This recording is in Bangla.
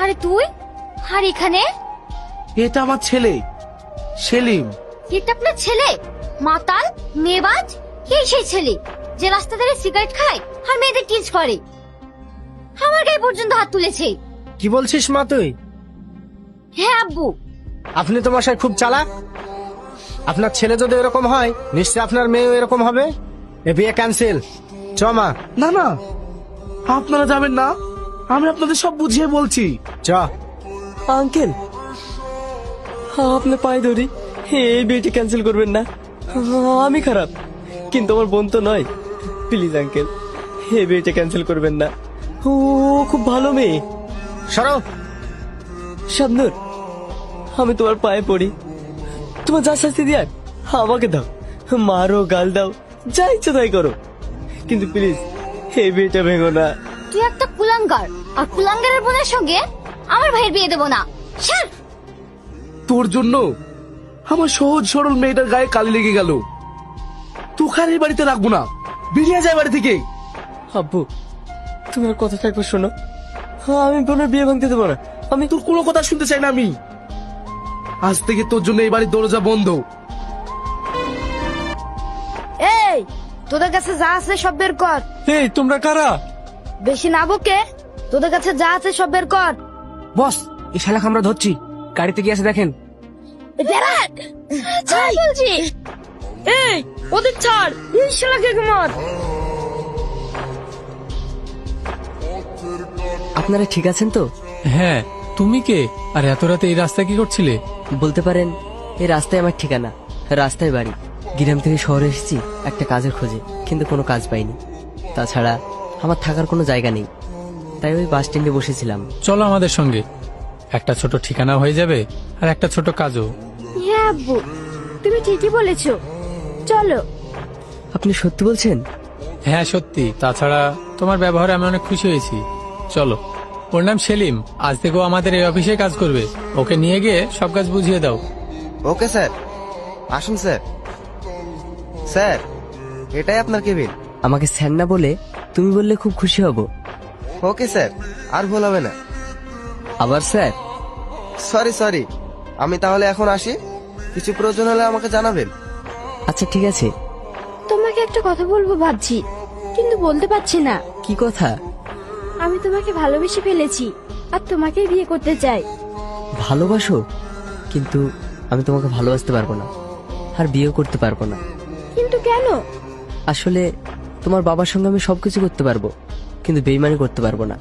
আরে তুই আর এখানে? এটা আমার ছেলে সেলিম। এটা আপনার ছেলে? মাতাল, মেয়েবাজ, কে সেই ছেলে যে রাস্তা ধারে সিগারেট খায় আর মেয়েদের টিজ করে? আমার গায়ে পর্যন্ত হাত তুলেছে। কি বলছিস মা তুই? হ্যাঁ আব্বু। আপনি তো মশাই খুব চালাক। আপনার ছেলে যদি এরকম হয় নিশ্চয় আপনার মেয়েও এরকম হবে। এ বিয়ে ক্যান্সেল। চ মা। না না, আপনারা যাবেন না, আমি আপনাদের সব বুঝিয়ে বলছি। চ। আঙ্কেল, আপনার পায়ে ধরি, এই বিয়েটি ক্যান্সেল করবেন না। আমি খারাপ, কিন্তু আমার বোন তো নয়। প্লিজ আঙ্কেল, এই বিয়েটা ক্যান্সেল করবেন না। ও খুব ভালো মেয়ে। সরো। শাবনূর, আমি তোমার পায়ে পড়ি, তোমার যা শাস্তি দেয়ার আমাকে দাও। মারো, গাল দাও, যা ইচ্ছা তাই করো, কিন্তু প্লিজ এই বিয়েটা ভেঙো না। তুই একটা কুলাঙ্গার, আর কুলাঙ্গারের বোনের সঙ্গে আমার ভাইয়ের বিয়ে দেবো না। ছাড়। তোর জন্য আমার সহজ সরল মেয়েটার গায়ে কালি লেগে গেল। তোকে আর এই বাড়িতে রাখবো না, বেরিয়ে যায় বাড়ি থেকে। আব্বু, তুমি আর কথাটা একবার শোনো। আমি বোনের বিয়ে ভাঙতে দেবো না। আমি তোর কোনো কথা শুনতে চাই না আমি। আজ থেকে তোর জন্য এই বাড়ির দরজা বন্ধ। এই, তোদের কাছে যা আছে সব বের কর। এই, তোমরা কারা? বেশি না বকে, তোদের কাছে যা আছে সব বের কর। বস, এই শালাকে আমরা ধরছি। গাড়িতে গিয়ে আছে দেখেন। ছাড় বলছি। এই, ওদের ছাড়, এই শালাকে মার। আপনারা ঠিক আছেন তো? হ্যাঁ, তুমি কে আর এত রাতে এই রাস্তা কি করছিলে? বলতে পারেন এই রাস্তায় আমার ঠিকানা, রাস্তায় বাড়ি। গ্রাম থেকে শহরে এসেছি একটা কাজের খোঁজে, কিন্তু কোনো কাজ পাইনি। তাছাড়া আমার থাকার কোনো জায়গা নেই, তাই ওই বাস স্ট্যান্ডে বসেছিলাম। চলো আমাদের সঙ্গে, একটা ছোট ঠিকানা হয়ে যাবে আর একটা ছোট কাজও। হ্যাঁ আব্বু, তুমি ঠিকই বলেছো, চলো। আপনি সত্যি বলছেন? হ্যাঁ সত্যি, তাছাড়া তোমার ব্যবহারে আমি অনেক খুশি হয়েছি। চলো। ওর নাম সেলিম, আজ থেকে ও আমাদের এই অফিসে কাজ করবে। ওকে নিয়ে গিয়ে সব কাজ বুঝিয়ে দাও। ওকে স্যার, আসুন স্যার। স্যার, এটাই আপনার কেবিন। আমাকে স্যার না বলে তুমি বললে খুব খুশি হব। ওকে স্যার, আর ভুল হবে না। আবার স্যার? সরি সরি, আমি তাহলে এখন আসি, কিছু প্রয়োজন হলে আমাকে জানাবেন। আচ্ছা ঠিক আছে। তোমাকে একটা কথা বলবো ভাবছি, কিন্তু বলতে পারছি না। কি কথা? আমি তোমাকে ভালোবেসে ফেলেছি, আর তোমাকেই বিয়ে করতে চাই। ভালোবাসো? কিন্তু আমি তোমাকে ভালোবাসতে পারবো না, আর বিয়ে করতে পারবো না। কিন্তু কেন? আসলে তোমার বাবার সঙ্গে আমি সবকিছু করতে পারবো, কিন্তু বেইমানি করতে পারবো না।